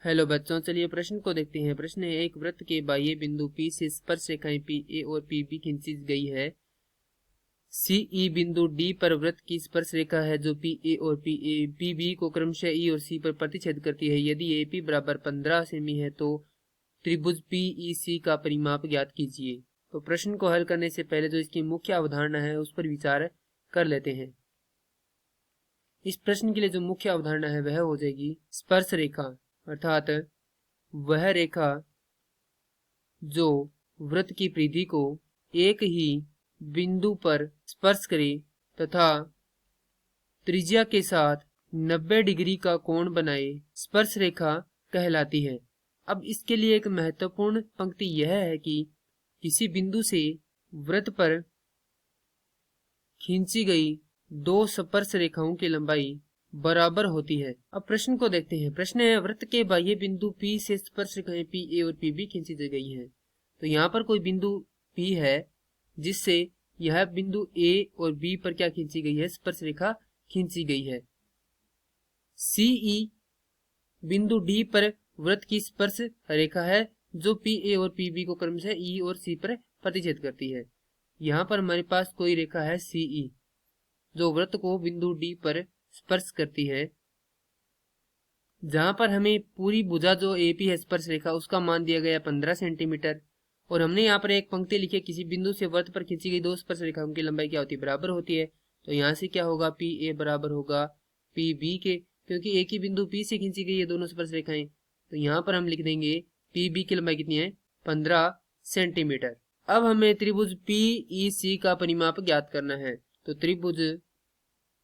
Hello बच्चों, चलिए प्रश्न को देखते हैं। प्रश्न है, एक वृत्त के बाह्य बिंदु P से स्पर्श रेखाएं PA और PB खींची गई है। CE बिंदु D पर वृत्त की स्पर्श रेखा है जो PA और PB को क्रमशः E और C पर प्रतिच्छेद करती है। यदि AP बराबर 15 सेमी है तो त्रिभुज PEC का परिमाप ज्ञात कीजिए। तो प्रश्न को हल करने से पहले जो इसकी मुख्य अवधारणा है उस पर विचार कर लेते हैं। इस प्रश्न के लिए जो मुख्य अवधारणा है वह हो जाएगी स्पर्श रेखा, अर्थात वह रेखा जो वृत्त की परिधि को एक ही बिंदु पर स्पर्श करे तथा त्रिज्या के साथ 90 डिग्री का कोण बनाए, स्पर्श रेखा कहलाती है। अब इसके लिए एक महत्वपूर्ण पंक्ति यह है कि किसी बिंदु से वृत्त पर खींची गई दो स्पर्श रेखाओं की लंबाई बराबर होती है। अब प्रश्न को देखते हैं। प्रश्न है, वृत्त के बाह्य बिंदु P से स्पर्श रेखाएं PA और PB खींची गई हैं। तो यहाँ पर कोई बिंदु P है जिससे यह बिंदु A और B पर क्या खींची गई है, स्पर्श रेखा खींची गई है। CE बिंदु D पर वृत्त की स्पर्श रेखा है जो PA और PB को क्रमशः E और C पर प्रतिच्छेद करती है। यहाँ पर हमारे पास कोई रेखा है CE जो वृत्त को बिंदु D पर स्पर्श करती है, जहां पर हमें पूरी भुजा जो AP है स्पर्श रेखा उसका मान दिया गया 15 सेंटीमीटर। और हमने यहाँ पर एक पंक्ति लिखी है, किसी बिंदु से वृत्त पर खींची गई दो स्पर्श रेखाओं की लंबाई क्या होती है, बराबर होती है। तो यहाँ से क्या होगा, PA बराबर होगा PB के, क्योंकि एक ही बिंदु P से खींची गई है दोनों स्पर्श रेखाएं। तो यहाँ पर हम लिख देंगे PB की लंबाई कितनी है, 15 सेंटीमीटर। अब हमें त्रिभुज PEC का परिमाप ज्ञात करना है। तो त्रिभुज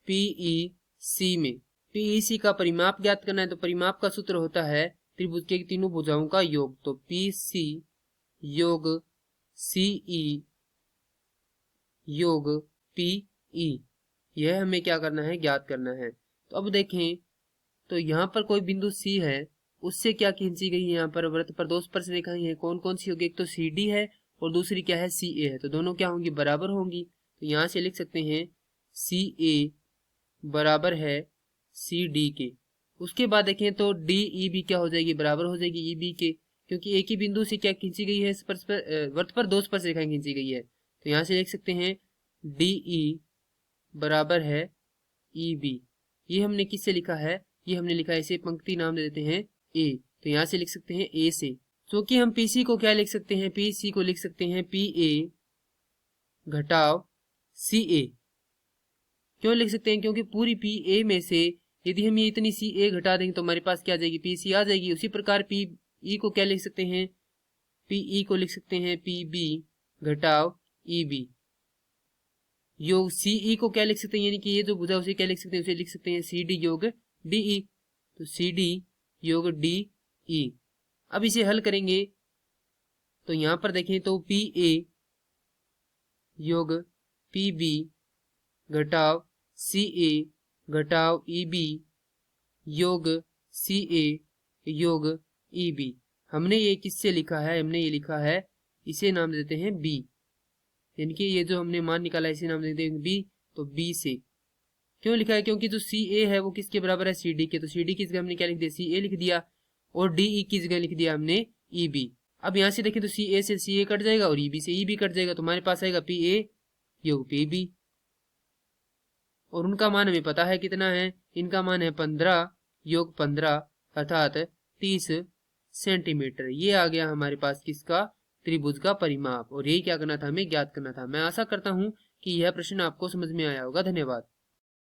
PEC में PEC का परिमाप ज्ञात करना है। तो परिमाप का सूत्र होता है त्रिभुज के तीनों भुजाओं का योग। तो PC योग CE योग PE, यह हमें क्या करना है, ज्ञात करना है। तो अब देखें, तो यहाँ पर कोई बिंदु C है, उससे क्या खींची गई है, यहाँ पर वृत्त पर दो स्पर्श रेखाएं हैं। कौन कौन सी होगी, एक तो CD है और दूसरी क्या है, CA है। तो दोनों क्या होंगी, बराबर होंगी। तो यहाँ से लिख सकते हैं CA बराबर है CD के। उसके बाद देखें तो DEB क्या हो जाएगी, बराबर हो जाएगी EB के, क्योंकि एक ही बिंदु से क्या खींची गई है, स्पर्श पर वृत्त पर दो स्पर्श रेखाएं खींची गई है। तो यहाँ से लिख सकते हैं DE बराबर है EB। ये हमने किससे लिखा है, ये हमने लिखा है, इसे पंक्ति नाम दे देते हैं A। तो यहाँ से लिख सकते हैं A से, क्योंकि हम PC को क्या लिख सकते हैं, PC को लिख सकते हैं PA घटाव CA। क्यों लिख सकते हैं, क्योंकि पूरी PA में से यदि हम ये इतनी CA घटा देंगे तो हमारे पास क्या आ जाएगी, PC आ जाएगी। उसी प्रकार PE को क्या लिख सकते हैं, PE को लिख सकते हैं PB घटाव EB योग CE को क्या लिख सकते हैं, यानी कि ये जो भुजा उसे क्या लिख सकते हैं, उसे लिख सकते हैं CD योग DE। तो CD योग DE। अब इसे हल करेंगे तो यहां पर देखें तो PA योग PB घटाव CA घटाव EB योग CA योग EB। हमने ये किससे लिखा है, हमने ये लिखा है, इसे नाम देते हैं B, यानी कि ये जो हमने मान निकाला है इसे नाम देते हैं B। तो B से क्यों लिखा है, क्योंकि जो CA है वो किसके बराबर है, CD के। तो CD की जगह हमने क्या लिख दिया, CA लिख दिया, और DE की जगह लिख दिया हमने EB। अब यहाँ से देखें तो CA से CA कट जाएगा और EB से EB कट जाएगा, तो हमारे पास आएगा PA योग PB। और उनका मान हमें पता है कितना है, इनका मान है 15 योग 15 अर्थात 30 सेंटीमीटर। ये आ गया हमारे पास किसका, त्रिभुज का परिमाप। और यही क्या करना था, हमें ज्ञात करना था। मैं आशा करता हूं कि यह प्रश्न आपको समझ में आया होगा। धन्यवाद।